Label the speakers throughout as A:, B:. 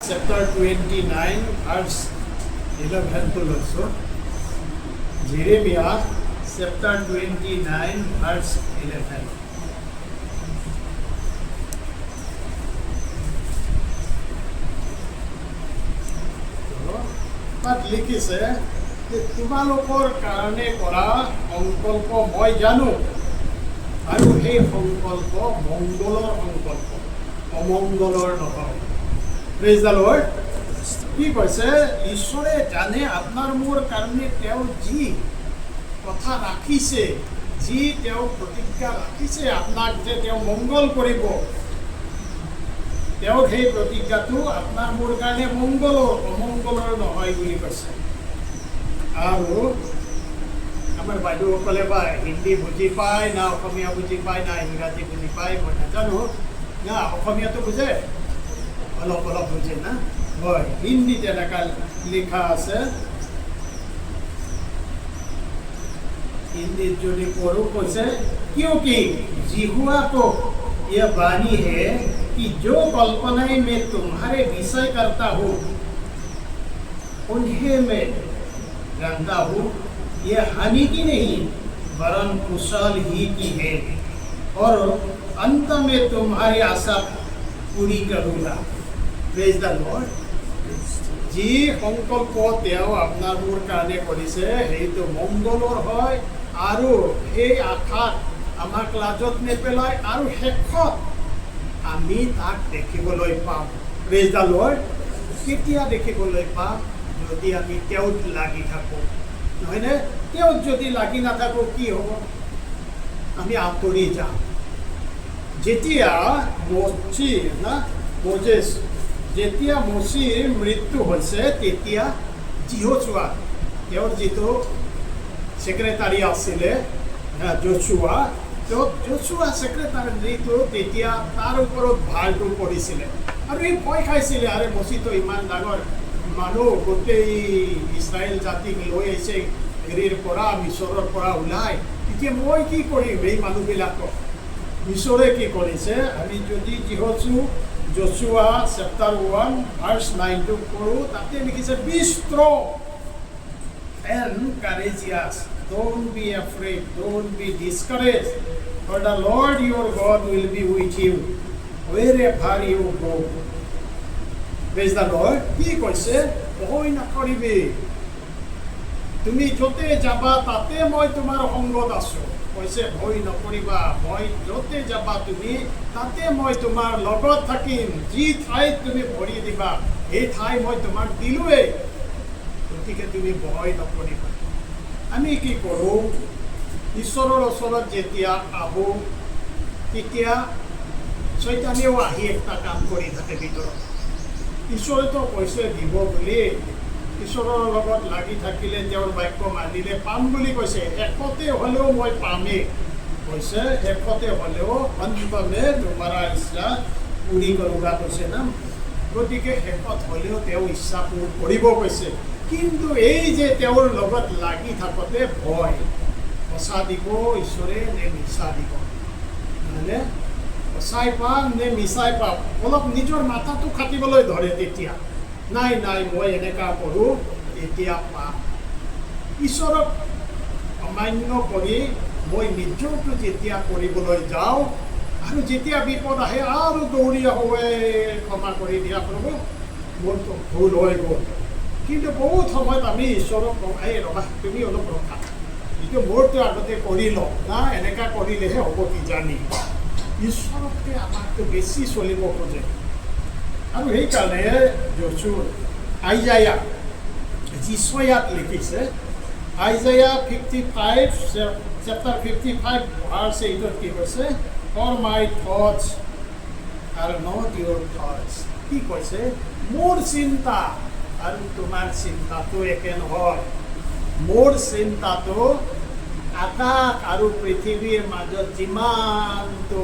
A: Chapter 29, verse 11 to also. Jeremiah, chapter 29, verse 11. তাত লিখিছে যে তোমালোকৰ কাৰণে কৰা সংকল্প মই জানো আৰু সেই সংকল্প মংগলৰ সংকল্প, অমংগলৰ নহয়। Praise the lord. কি কৈছে? ঈশ্বৰে জানে আপোনাৰ মোৰ কাৰণে তেওঁ যি কথা ৰাখিছে, যি তেওঁ প্ৰতিজ্ঞা ৰাখিছে আপোনাক যে তেওঁ মংগল কৰিব, তেওঁৰ সেই প্ৰতিজ্ঞাটো আপোনাৰ মোৰ কাৰণে মংগলৰ, অমংগলৰ নহয় বুলি কৈছে। আৰু আমাৰ বাইদেউসকলে বা হিন্দী বুজি পায় না অসমীয়া বুজি পায় না ইংৰাজী বুজি পায় মই নাজানো, না অসমীয়াটো বুজে, অলপ অলপ বুজে না? হয়, হিন্দীত এনেকুৱা লিখা আছে। हिंदी जो पढ़ो कैसे, क्योंकि जिहुआ को यह वाणी है कि जो कल्पनाएं मैं तुम्हारे विषय करता हूँ उन्हें मैं जानता हूँ, यह हानि की नहीं वरन कुशल ही की है, और अंत में तुम्हारी आशा पूरी करूँगा। Praise the Lord. जी সংকল্প তেওঁ আপোনাৰ মোৰ কাৰণে কৰিছে সেইটো মংগলৰ হয়, আৰু সেই আশাত আমাক লাজত নেপেলায়, আৰু শেষত আমি তাক দেখিবলৈ পাম। Praise the lord. কেতিয়া দেখিবলৈ পাম? যদি আমি তেওঁত লাগি থাকোঁ, নহয়নে? তেওঁত যদি লাগি নাথাকোঁ কি হ'ব? আমি আঁতৰি যাম। যেতিয়া মজেছ যেতিয়া মচিৰ মৃত্যু হৈছে তেতিয়া যিহোচুৱা তেওঁৰ যিটো ছেক্ৰেটাৰী আছিলে জচুৱা, জচুৱা ছেক্ৰেটাৰীটো তেতিয়া তাৰ ওপৰত ভাৰটো পৰিছিলে আৰু এই ভয় খাইছিলে, আৰে মচিটো ইমান ডাঙৰ মানুহ, গোটেই ইছৰাইল জাতিক লৈ আহিছে হেৰিৰ পৰা, মিছৰৰ পৰা ওলাই, এতিয়া মই কি কৰিম এই মানুহবিলাকক? ঈশ্বৰে কি কৰিছে? আমি যদি Joshua chapter 1 verse 9 to পঢ়ো, তাতে লিখিছে be strong and courageous, don't be afraid, don't be discouraged, for the Lord your God will be with you wherever you go. Praise the Lord. কি কৈছে? ভয় নকৰিবি, তুমি য'তে যাবা তাতে মই তোমাৰ সংগত আছোঁ। কৈছে ভয় নকৰিবা, মই য'তে যাবা তুমি তাতে মই তোমাৰ লগত থাকিম, যি ঠাইত তুমি ভৰি দিবা সেই ঠাই মই তোমাক দিলোঁৱেই, গতিকে তুমি ভয় নকৰিবা। আমি কি কৰোঁ? ঈশ্বৰৰ ওচৰত যেতিয়া আহোঁ তেতিয়া চৈতানেও আহি এটা কাম কৰি থাকে ভিতৰত। ঈশ্বৰেতো কৈছে দিব বুলি, ঈশ্বৰৰ লগত লাগি থাকিলে, তেওঁৰ বাক্য মানিলে পাম বুলি কৈছে। শেষতে হ'লেও মই পামেই কৈছে, শেষতে হ'লেও অন্তমে তোমাৰা ইচ্ছা পূৰি কৰোঁগা কৈছে না। গতিকে শেষত হ'লেও তেওঁ ইচ্ছা পূৰ কৰিব কৈছে। কিন্তু এই যে তেওঁৰ লগত লাগি থাকোঁতে ভয়, সঁচা দিব ঈশ্বৰে নে মিছা দিব, মানে সঁচাই পাম নে মিছাই পাম, অলপ নিজৰ মাথাটো খাটিবলৈ ধৰে তেতিয়া। নাই নাই মই এনেকুৱা কৰোঁ এতিয়া পাম। ঈশ্বৰক অমান্য কৰি মই নিজৰটো যেতিয়া কৰিবলৈ যাওঁ আৰু যেতিয়া বিপদ আহে আৰু দৌৰি আহোঁ, ক্ষমা কৰি দিয়া প্ৰভু মোৰতো ভুল হৈ গ'ল। কিন্তু বহুত সময়ত আমি ঈশ্বৰক কওঁ, এই ৰবা তুমি অলপ ৰখা, এইটো মোৰতো আগতে কৰি লওঁ না, এনেকুৱা কৰিলেহে হ'ব কিজানি। ঈশ্বৰতকৈ আমাকতো বেছি চলিব খোজে। আৰু সেইকাৰণে আইজায়া যিচয়াত লিখিছে, আইজায়া 55 chapter 55 verse 8 কি কৈছে? For my thoughts are not your thoughts. কি কৈছে? মোৰ চিন্তা আৰু তোমাৰ চিন্তাটো একে নহয়। মোৰ চিন্তাটো আকাশ আৰু পৃথিৱীৰ মাজত যিমানটো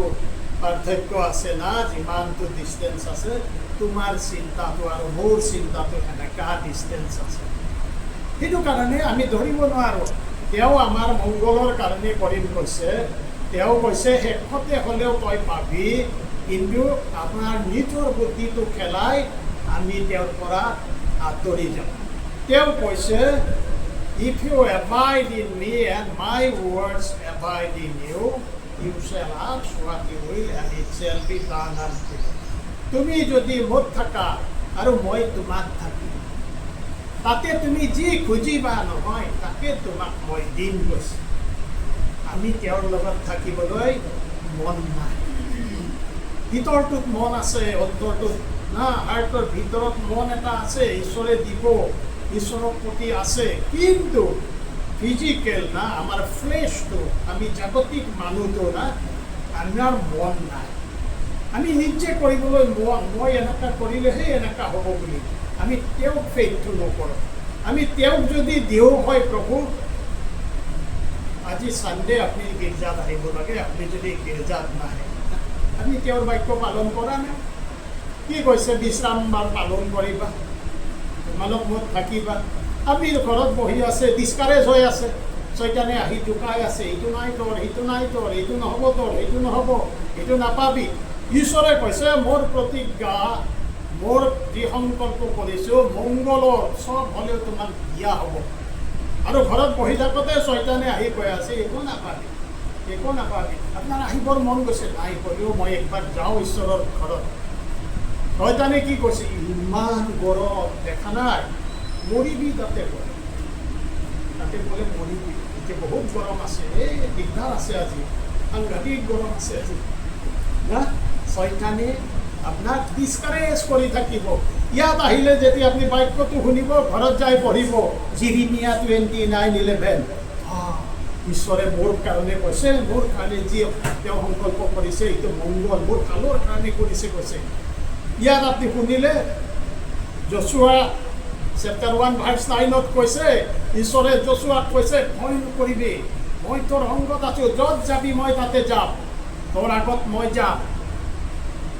A: পাৰ্থক্য আছে না, যিমানটো ডিষ্টেঞ্চ আছে, তোমাৰ চিন্তাটো আৰু মোৰ চিন্তাটো এনেকুৱা ডিষ্টেঞ্চ আছে। সেইটো কাৰণে আমি ধৰিব নোৱাৰোঁ তেওঁ আমাৰ মংগলৰ কাৰণে কৰিম কৈছে। তেওঁ কৈছে শেষতে হ'লেও তই পাবি, কিন্তু আপোনাৰ নিজৰ বুদ্ধিটো খেলাই আমি তেওঁৰ পৰা আঁতৰি যাম। তেওঁ কৈছে, if you abide in me and my words abide in you, you shall ask what you will and it shall be done unto you. তুমি যদি মোত থাকা আৰু মই তোমাত থাকিম, তাতে তুমি যি খুজিবা নহয় তাকে তোমাক মই দিম কৈছে। আমি তেওঁৰ লগত থাকিবলৈ মন নাই। ভিতৰটোত মন আছে, অন্তৰটোত না, হাৰ্টৰ ভিতৰত মন এটা আছে, ঈশ্বৰে দিব, ঈশ্বৰৰ প্ৰতি আছে, কিন্তু ফিজিকেল না, আমাৰ ফ্লেছটো, আমি জাগতিক মানুহটো না, আমাৰ মন নাই। আমি নিজে কৰিবলৈ মন, মই এনেকুৱা কৰিলেহে এনেকুৱা হ'ব বুলি আমি তেওঁক ফেইথটো নকৰোঁ। আমি তেওঁক যদি দিওঁ হয়, প্ৰভু আজি ছানডে আপুনি গীৰ্জাত আহিব লাগে, আপুনি যদি গীৰ্জাত নাহে, আমি তেওঁৰ বাক্য পালন কৰা নাই। কি কৈছে, বিশ্ৰাম বাৰ পালন কৰিবা, তোমালোক মোত থাকিবা। আপুনি ঘৰত বহি আছে, ডিছকাৰেজ হৈ আছে, চৈতানে আহি জোকাই আছে, এইটো নাই তোৰ, সেইটো নাই তোৰ, এইটো নহ'ব তোৰ, এইটো নহ'ব, এইটো নাপাবি। ঈশ্বৰে কৈছে, মোৰ প্ৰতিজ্ঞা, মোৰ যি সংকল্প কৰিছোঁ মংগলৰ, চব হ'লেও তোমাক দিয়া হ'ব। আৰু ঘৰত বহি থাকোঁতে চৈতানে আহি কৈ আছে, একো নাপাবি, একো নাপাবি। আপোনাৰ আহিবৰ মন গৈছে, নাই হ'লেও মই একবাৰ যাওঁ ঈশ্বৰৰ ঘৰত। চৈতানে কি কৈছে, ইমান গৰম দেখা নাই, মৰিবি তাতে বোলে, তাতে বোলে মৰিবি, এতিয়া বহুত গৰম আছে, এই দিগদাৰ আছে আজি, সাংঘাতিক গৰম আছে আজি না। চৈতানে আপোনাক ডিছকাৰেজ কৰি থাকিব। ইয়াত আহিলে যেতিয়া আপুনি বাক্যটো শুনিব, ঘৰত যাই পঢ়িব, জিৰিমিয়া 29:11, ঈশ্বৰে মোৰ কাৰণে কৈছে, মোৰ কাৰণে যি তেওঁ সংকল্প কৰিছে এইটো মংগল, মোৰ ভালৰ কাৰণে কৰিছে কৈছে। ইয়াত আপুনি শুনিলে যশোৱা চেপ্টাৰ 1:9 কৈছে, ঈশ্বৰে যশোৱাক কৈছে, ভয় নকৰিবি, মই তোৰ সংগত আছোঁ, য'ত যাবি মই তাতে যাম, তোৰ আগত মই যাম।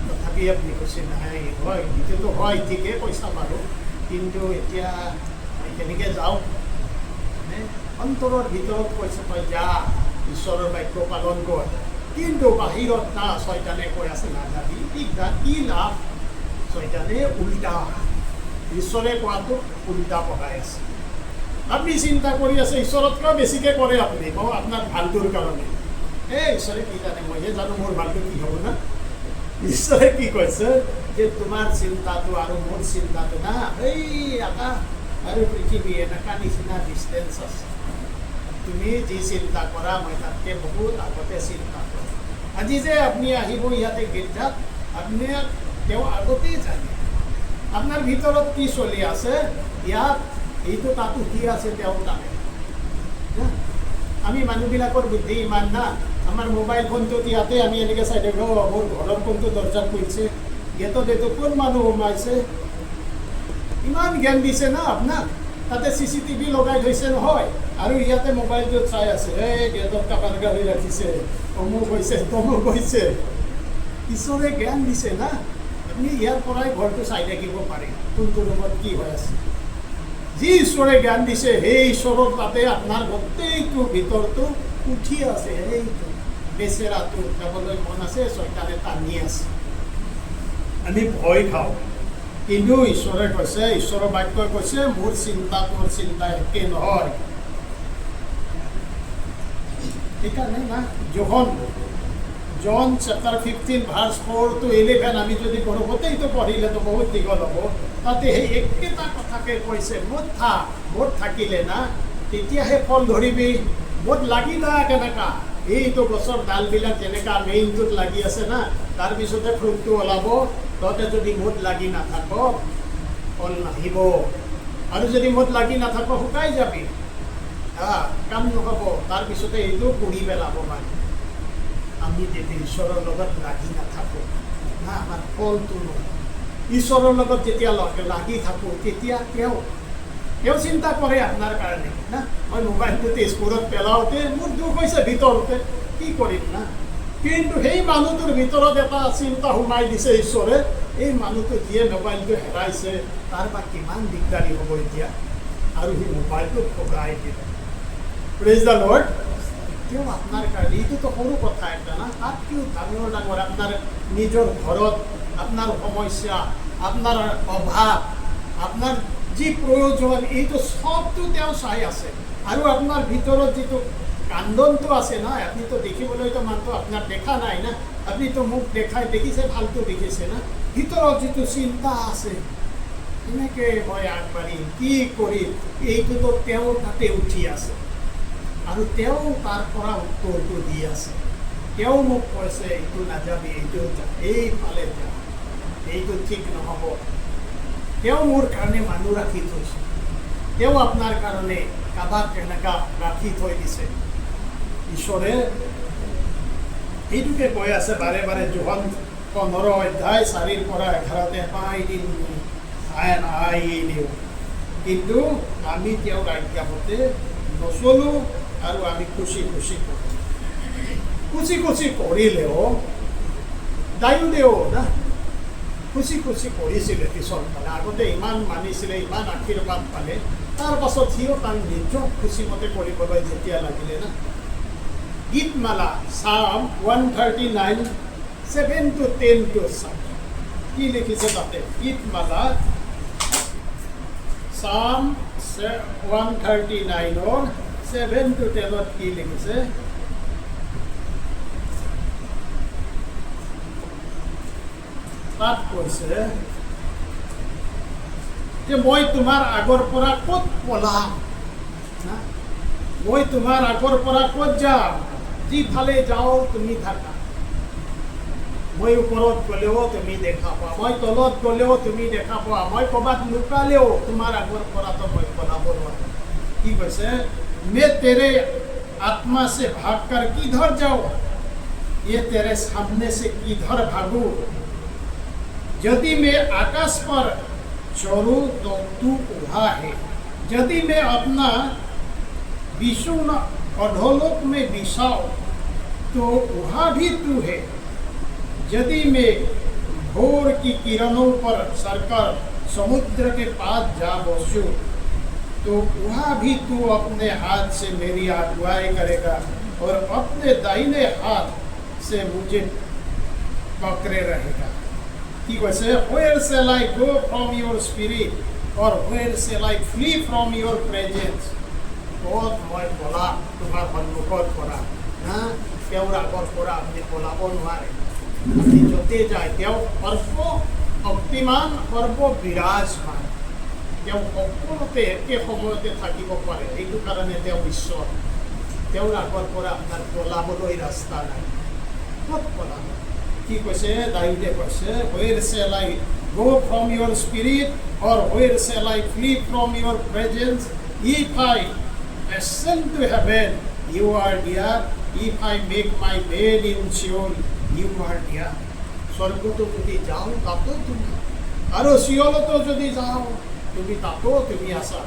A: তথাপি আপুনি কৈছে, নাই হয়, এইটোতো হয়, ঠিকেই কৈছা বাৰু, কিন্তু এতিয়া কেনেকৈ যাওঁ, অন্তৰৰ ভিতৰত কৈছে, তই যা, ঈশ্বৰৰ বাক্য পালন কৰ, কিন্তু বাহিৰত না, চৈতানে কৈ আছে নাযাবি, কি লাভ। চৈতানে উল্টা, ঈশ্বৰে কোৱাটো উল্টা পঢ়াই আছে। আপুনি চিন্তা কৰি আছে, ঈশ্বৰতকৈ বেছিকৈ কৰে আপুনি, আপোনাৰ ভালটোৰ কাৰণে। ঈশ্বৰে কি জানে, মইহে জানো মোৰ ভালটো কি হ'ব না। ঈশ্বৰে কি কৈছে যে তোমাৰ চিন্তাটো আৰু মোৰ চিন্তাটো না, এই আকাশ আৰু পৃথিৱী এনেকুৱা নিচিনা ডিষ্টেঞ্চ আছে। তুমি যি চিন্তা কৰা মই তাতকৈ বহুত আগতে চিন্তা কৰোঁ। আজি যে আপুনি আহিব ইয়াতে গীৰ্জাত, আপুনি তেওঁ আগতেই জানে আপোনাৰ ভিতৰত কি চলি আছে, ইয়াত এইটো তাতো কি আছে তেওঁ জানে। আমি মানুহবিলাকৰ বুদ্ধি ইমান না, আমাৰ মোবাইল ফোনটোত ইয়াতে আমি এনেকৈ চাই থাকোঁ, মোৰ ঘৰৰ ফোনটো দৰ্জাত খুলিছে, গেটত এইটো কোন মানুহ সোমাইছে, ইমান জ্ঞান দিছে না আপোনাক। তাতে CCTV লগাই থৈছে নহয়, আৰু ইয়াতে মোবাইলটোত চাই আছে, এই গেটত কাবাৰ গাড়ী ৰাখিছে, অমুক হৈছে তমুক হৈছে। ঈশ্বৰে জ্ঞান দিছে না, আপুনি ইয়াৰ পৰাই ঘৰটো চাই থাকিব পাৰে, কোনটো ৰুমত কি হৈ আছে। যি ঈশ্বৰে জ্ঞান দিছে, সেই ঈশ্বৰৰ তাতে আপোনাৰ গোটেইটো ভিতৰটো উঠি আছে। সেইটো বেচেৰাটো যাবলৈ মন আছে, চৈতানে টানি আছে, আমি ভয় খাওঁ। কিন্তু ঈশ্বৰে কৈছে, ঈশ্বৰৰ বাক্যই কৈছে, মোৰ চিন্তা তোৰ চিন্তা একে নহয়। সেইকাৰণে না, জন চেপ্টাৰ 15:4-11 আমি যদি পঢ়োঁ, গোটেইটো পঢ়িলেতো বহুত দীঘল হ'ব। তাতে সেই একেটা কথাকে কৈছে, মোত থাকিলে না তেতিয়াহে ফল ধৰিবি, মোত লাগি থাক কেনেকা। এইটো গছৰ ডালবিলাক যেনেকা মেইনটোত লাগি আছে না, তাৰপিছতে ফ্ৰুটটো ওলাব। তহঁতে যদি মোত লাগি নাথাক, ফল নাহিব, আৰু যদি মোত লাগি নাথাক শুকাই যাবি, কাম নহ'ব, তাৰপিছতে এইটো পুৰি পেলাব মানে। আমি যদি ঈশ্বৰৰ লগত লাগি নাথাকোঁ না, আমাৰ ফলটো নহয়। ঈশ্বৰৰ লগত যেতিয়া লাগি থাকোঁ, তেতিয়া তেওঁ চিন্তা কৰে আপোনাৰ কাৰণে না। মই মোবাইলটো তেজপুৰত পেলাওঁতে মোৰ দুখ হৈছে ভিতৰতে, কি কৰিম না। কিন্তু সেই মানুহটোৰ ভিতৰত এটা চিন্তা সোমাই দিছে ঈশ্বৰে, এই মানুহটো যিয়ে মোবাইলটো হেৰাইছে তাৰ বা কিমান দিগদাৰী হ'ব এতিয়া, আৰু সেই মোবাইলটো ঘূৰাই দিব। Praise the lord. তেওঁ আপোনাৰ কাৰণে, এইটোতো সৰু কথা এটা না, তাতকৈও ডাঙৰ আপোনাৰ নিজৰ ঘৰত আপোনাৰ সমস্যা, আপোনাৰ অভাৱ, আপোনাৰ যি প্ৰয়োজন, এইটো চবটো তেওঁ চাই আছে। আৰু আপোনাৰ ভিতৰত যিটো কান্দনটো আছে না, আপুনিতো দেখিবলৈতো মানুহটো আপোনাক দেখা নাই না, আপুনিতো মোক দেখিছে, ভালটো দেখিছে না, ভিতৰত যিটো চিন্তা আছে, কেনেকৈ মই আগবাঢ়িম, কি কৰিম, এইটোতো তেওঁ তাতে উঠি আছে আৰু তেওঁ তাৰ পৰা উত্তৰটো দি আছে। তেওঁ মোক কৈছে এইটো নাযাবি, এইটো যা, এইফালে যা, এইটো ঠিক নহ'ব। তেওঁ মোৰ কাৰণে মানুহ ৰাখি থৈছে, তেওঁ আপোনাৰ কাৰণে কাবাক এনেকুৱা ৰাখি থৈ দিছে। ঈশ্বৰে এইটোকে কৈ আছে বাৰে বাৰে, যোহন 15 অধ্যায় 4 পৰা 11 পাই দিন দিওঁ, কিন্তু আমি তেওঁৰ আজ্ঞামতে নচলোঁ আৰু আমি খুচি কৰিলেও দায়ুদেও না খুচি কৰিছিলে পিছত পালে। আগতে ইমান মানিছিলে, ইমান আশীৰ্বাদ পালে, তাৰ পাছত সিও তাৰ নিজক খুচিমতে কৰিবলৈ যেতিয়া লাগিলে না। গীতমালা Psalm 139, 7 to 10 কি লিখিছে তাতে? গীতমালা Psalm 139 7 to 10 কি লিখিছে? তাত কৈছে যে মই তোমাৰ আগৰ পৰা ক'ত পলাম, মই তোমাৰ আগৰ পৰা ক'ত যাম, যিফালে যাওঁ তুমি থাকা। মই ওপৰত গ'লেও তুমি দেখা পোৱা, মই তলত গ'লেও তুমি দেখা পোৱা, মই ক'ৰবাত লুকালেও তোমাৰ আগৰ পৰাতো মই পলাব নোৱাৰোঁ। কি কৈছে? मैं तेरे आत्मा से भागकर किधर जाऊँ, ये तेरे सामने से किधर भागूँ। यदि मैं आकाश पर चढ़ूँ तो तू वहाँ है, यदि मैं अपना विषुण अधोलोक में बिछाऊँ तो वहाँ भी तू है, यदि मैं भोर की किरणों पर सरकर समुद्र के पास जा बसूँ तो वहाँ भी तू अपने हाथ से मेरी अगुवाई करेगा और अपने दाहिने हाथ से मुझे पकड़े रहेगा। কি কৈছে? Where shall I go from your spirit, or where shall I flee from your presence? ক'ত মই পলাম তোমাৰ সন্মুখৰ পৰা? তেওঁৰ আগৰ পৰা আপুনি পলাব নোৱাৰে। আপুনি য'তে যায় তেওঁ সৰ্বশক্তিমান, সৰ্ববিৰাজমান, তেওঁ সকলোতে একে সময়তে থাকিব পাৰে। এইটো কাৰণে তেওঁ ঈশ্বৰ। তেওঁৰ আগৰ পৰা আপোনাৰ পলাবলৈ ৰাস্তা নাই। ক'ত পলাব? কি কৈছে? দাউদে কৈছে, where shall I go from your spirit, or where shall I flee from your presence? If I ascend to heaven, you are there. If I make my bed in Sheol, you are there. স্বৰ্গতো যদি যাওঁ তাতো তুমি, আৰু শিয়লতো যদি যাওঁ তুমি তাতো তুমি আছা।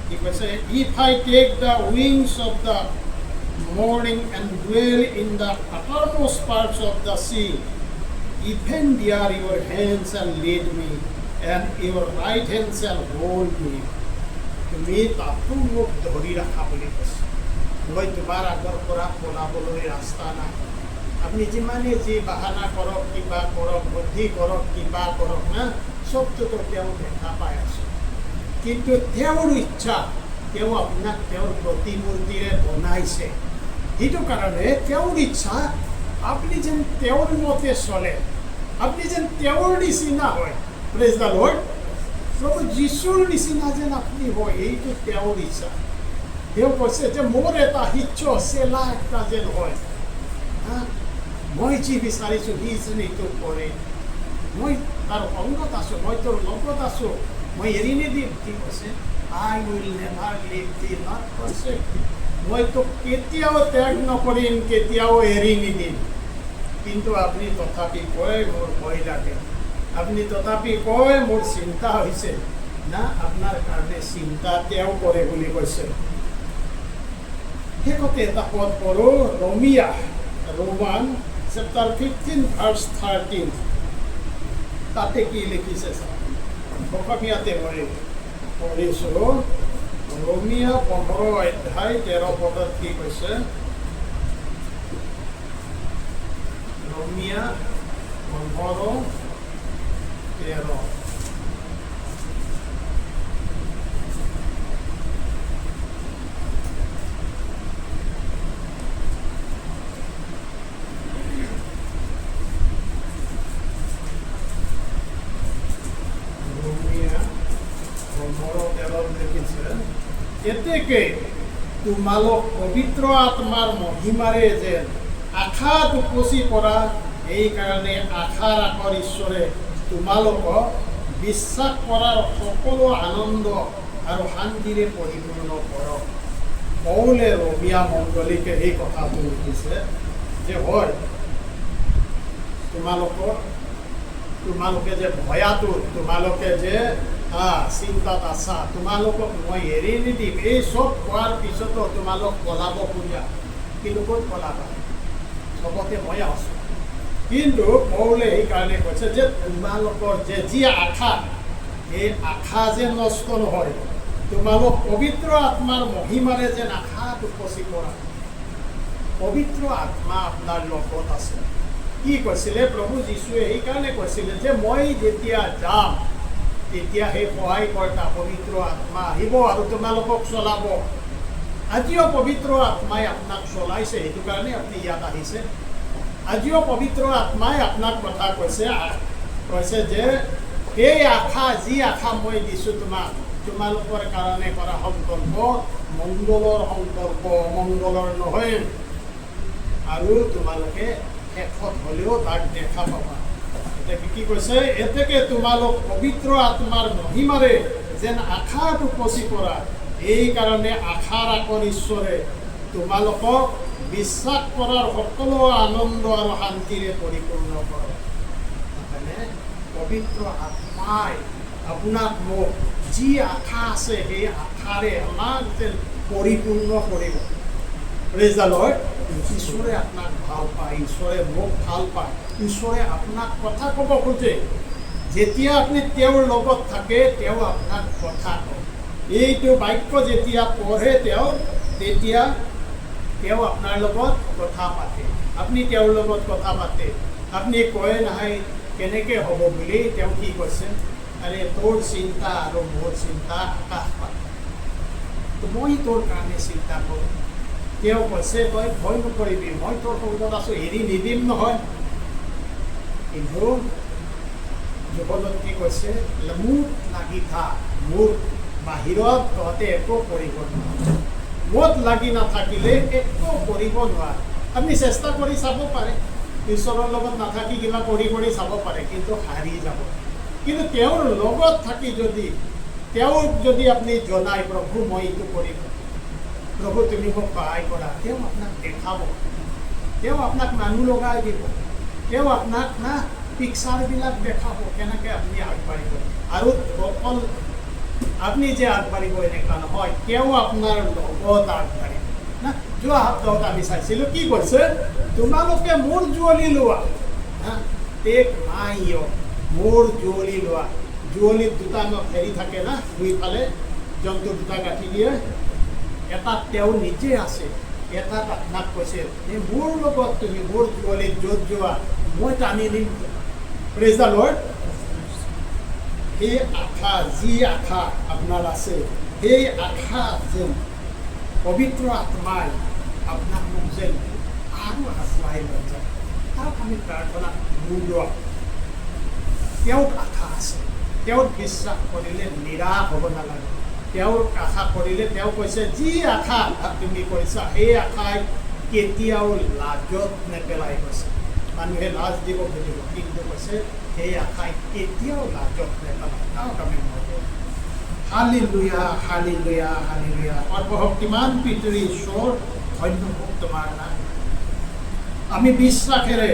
A: কি কৈছে? If I take the wings of the morning and dwell in the uttermost parts of the sea, even there your hand shall lead me, and your right hand shall hold me. তুমি তাতো মোক ধৰি ৰাখা বুলি কৈছে। মই তোমাৰ আগৰ পৰা পলাবলৈ ৰাস্তা নাই। আপুনি যিমানে যি বাহানা কৰক, কিবা কৰক, বুদ্ধি কৰক, কিবা কৰক না, চবটোতো তেওঁ দেখা পাই আছোঁ। কিন্তু তেওঁৰ ইচ্ছা, তেওঁ আপোনাক তেওঁৰ প্ৰতিমূৰ্তিৰে বনাইছে। সেইটো কাৰণে তেওঁৰ ইচ্ছা আপুনি যেন তেওঁৰ মতে চলে, আপুনি যেন তেওঁৰ নিচিনা হয়। Praise the lord. প্ৰভু যীশুৰ নিচিনা যেন আপুনি হয়, এইটো তেওঁৰ ইচ্ছা। তেওঁ কৈছে যে মোৰ এটা শিষ্য চেলা এটা যেন হয়। মই যি বিচাৰিছোঁ সি যেন এইটো কৰে। মই তাৰ সংগত আছোঁ, মই তোৰ লগত আছোঁ, মই এৰি নিদিম। কি কৈছে? I will never leave thee nor forsake thee. মই তোক কেতিয়াও ত্যাগ নকৰিম, কেতিয়াও এৰি নিদিম। কিন্তু আপুনি তথাপি কয় মোৰ ভয় লাগে, আপুনি তথাপি কয় মোৰ চিন্তা হৈছে না। আপোনাৰ কাৰণে চিন্তা তেওঁ কৰে বুলি কৈছে। শেষতে এটা পদ পঢ়োঁ, ৰোমান চেপ্টাৰ 15 verse 13। তাতে কি লিখিছে? অসমীয়াতে মই পঢ়িছোঁ। ৰোমিয়া 15 অধ্যায় 13 পদত কি কৈছে? ৰোমিয়া 15 13 এতেকে তোমালোক পবিত্ৰ আত্মাৰ মহিমাৰে যেন আশাত উপচি পৰা, এই কাৰণে আশাৰ আকৰ ঈশ্বৰে তোমালোকক বিশ্বাস কৰাৰ সকলো আনন্দ আৰু শান্তিৰে পৰিপূৰ্ণ কৰক। পৌলে ৰমীয়া মণ্ডলীকে এই কথাটো লিখিছে যে হয়, তোমালোকে যে ভয়াতুৰ, তোমালোকে যে চিন্তাত আছা, তোমালোকক মই এৰি নিদিম। এই চব কোৱাৰ পিছতো তোমালোক পলাব খোজা, কিন্তু ক'ত পলাবা? চবতে মই আছোঁ। কিন্তু পৌলে সেইকাৰণে কৈছে যে তোমালোকৰ যে যি আশা, এই আশা যে নষ্ট নহয়, তোমালোক পবিত্ৰ আত্মাৰ মহিমাৰে যেন আশাত উপচি পৰা। পবিত্ৰ আত্মা আপোনাৰ লগত আছে। কি কৈছিলে প্ৰভু যীশুৱে? সেইকাৰণে কৈছিলে যে মই যেতিয়া যাম তেতিয়া সেই সহায়কৰ্তা পবিত্ৰ আত্মা আহিব আৰু তোমালোকক চলাব। আজিও পবিত্ৰ আত্মাই আপোনাক চলাইছে, সেইটো কাৰণে আপুনি ইয়াত আহিছে। আজিও পবিত্ৰ আত্মাই আপোনাক কথা কৈছে যে এই আশা, যি আশা মই দিছোঁ তোমালোকৰ কাৰণে কৰা সংকল্প মংগলৰ সংকল্প, অমংগলৰ নহয়। আৰু তোমালোকে শেষত হ'লেও তাক দেখা পাবা। এতিয়া কি কৈছে? এতেকে তোমালোক পবিত্ৰ আত্মাৰ মহিমাৰে যেন আশাত উপচি পৰা, এই কাৰণে আশাৰ আকৰ ঈশ্বৰে তোমালোকক বিশ্বাস কৰাৰ সকলো আনন্দ আৰু শান্তিৰে পৰিপূৰ্ণ কৰক। সেইকাৰণে পবিত্ৰ আত্মাই আপোনাক মোক যি আশা আছে সেই আশাৰে আমাক যেন পৰিপূৰ্ণ কৰিব। Praise the lord. ঈশ্বৰে আপোনাক ভাল পায়, ঈশ্বৰে মোক ভাল পায়, ঈশ্বৰে আপোনাক কথা ক'ব খোজে। যেতিয়া আপুনি তেওঁৰ লগত থাকে, তেওঁ আপোনাক কথা কয়। এইটো বাক্য যেতিয়া পঢ়ে তেতিয়া তেওঁ আপোনাৰ লগত কথা পাতে। আপুনি তেওঁৰ লগত কথা পাতে। আপুনি কয় নহয় কেনেকৈ হ'ব বুলি। তেওঁ কি কৈছে? আৰে তোৰ চিন্তা আৰু মোৰ চিন্তা আকাশ পাতাল, মই তোৰ কাৰণে চিন্তা কৰোঁ। তেওঁ কৈছে তই ভয় নকৰিবি, মই তোৰ লগত আছোঁ, এৰি নিদিম নহয়। কিন্তু জীৱনত কি কৈছে? মোক লাগি থাক, মোৰ বাহিৰত তহঁতে একো কৰিব নোৱাৰে। মত লাগি নাথাকিলে একো কৰিব নোৱাৰে। আপুনি চেষ্টা কৰি চাব পাৰে, ঈশ্বৰৰ লগত নাথাকি কিবা কৰি চাব পাৰে, কিন্তু হাৰি যাব। কিন্তু তেওঁৰ লগত থাকি তেওঁক যদি আপুনি জনায় প্ৰভু মই এইটো কৰিম, প্ৰভু তুমি মোক সহায় কৰা, তেওঁ আপোনাক দেখাব, তেওঁ আপোনাক মানুহ লগাই দিব, তেওঁ আপোনাক পিকচাৰবিলাক দেখাব কেনেকৈ আপুনি আগবাঢ়িব। আৰু অকল আপুনি যে আগবাঢ়িব এনেকুৱা নহয়, তেওঁ আপোনাৰ লগত আগবাঢ়িব না। যোৱা সপ্তাহত আমি চাইছিলোঁ কি কৈছে? তোমালোকে মোৰ জুৱলি লোৱা, টেক মাই য়ক, মোৰ জুৱলি লোৱা। জুৱলিত দুটা হেৰি থাকে না, দুইফালে জন্তু দুটা গাঁঠি দিয়ে। এটাত তেওঁ নিজে আছে, এটাত আপোনাক কৈছে এই মোৰ লগত তুমি মোৰ জুৱলিত য'ত যোৱা মই টানি নিম। Praise the lord. সেই আশা, যি আশা আপোনাৰ আছে, সেই আশা যেন পবিত্ৰ আত্মাই আপোনাক মোক যেন আৰু আগুৱাই লৈ যায়। তাক আমি প্ৰাৰ্থনা নোলোৱা। তেওঁক আশা আছে, তেওঁক বিশ্বাস কৰিলে নিৰাশ হ'ব নালাগে। তেওঁৰ আশা কৰিলে তেওঁ কৈছে যি আশা তুমি কৰিছা সেই আশাই কেতিয়াও লাজত নেপেলাই কৈছে। মানুহে লাজ দিব খুজিব, কিন্তু কৈছে সেই আশাই কেতিয়াও লাজত নেপেলাই। তাক আমি হালেলুয়া, হালেলুয়া, হালেলুয়া। সৰ্বশক্তিমান পিতৃ ঈশ্বৰ, ধন্যবাদ তোমাৰ নাম। আমি বিশ্বাসেৰে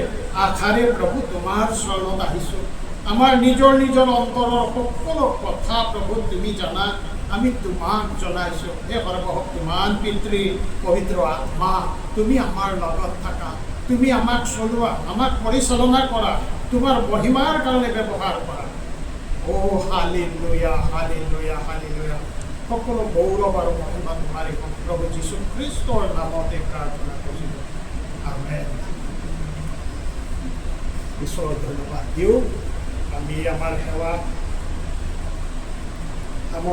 A: আশাৰে প্ৰভু তোমাৰ চৰণত আহিছোঁ। আমাৰ নিজৰ অন্তৰৰ সকলো কথা প্ৰভু তুমি জানা, আমি তোমাক জনাইছোঁ। হে সৰ্বশক্তিমান পিতৃ পবিত্ৰ আত্মা, তুমি আমাৰ লগত থাকা, তুমি আমাক চলোৱা, আমাক পৰিচালনা কৰা, তোমাৰ মহিমাৰ কাৰণে ব্যৱহাৰ কৰা। অ' হালেলুয়া, হালেলুয়া, হালেলুয়া। সকলো গৌৰৱ আৰু মহিমা তোমাৰে প্ৰভু যীশু খ্ৰীষ্টৰ নামতে প্ৰাৰ্থনা কৰিছোঁ। আমেন। ঈশ্বৰৰ ধন্যবাদ দিওঁ। আমি আমাৰ সেৱা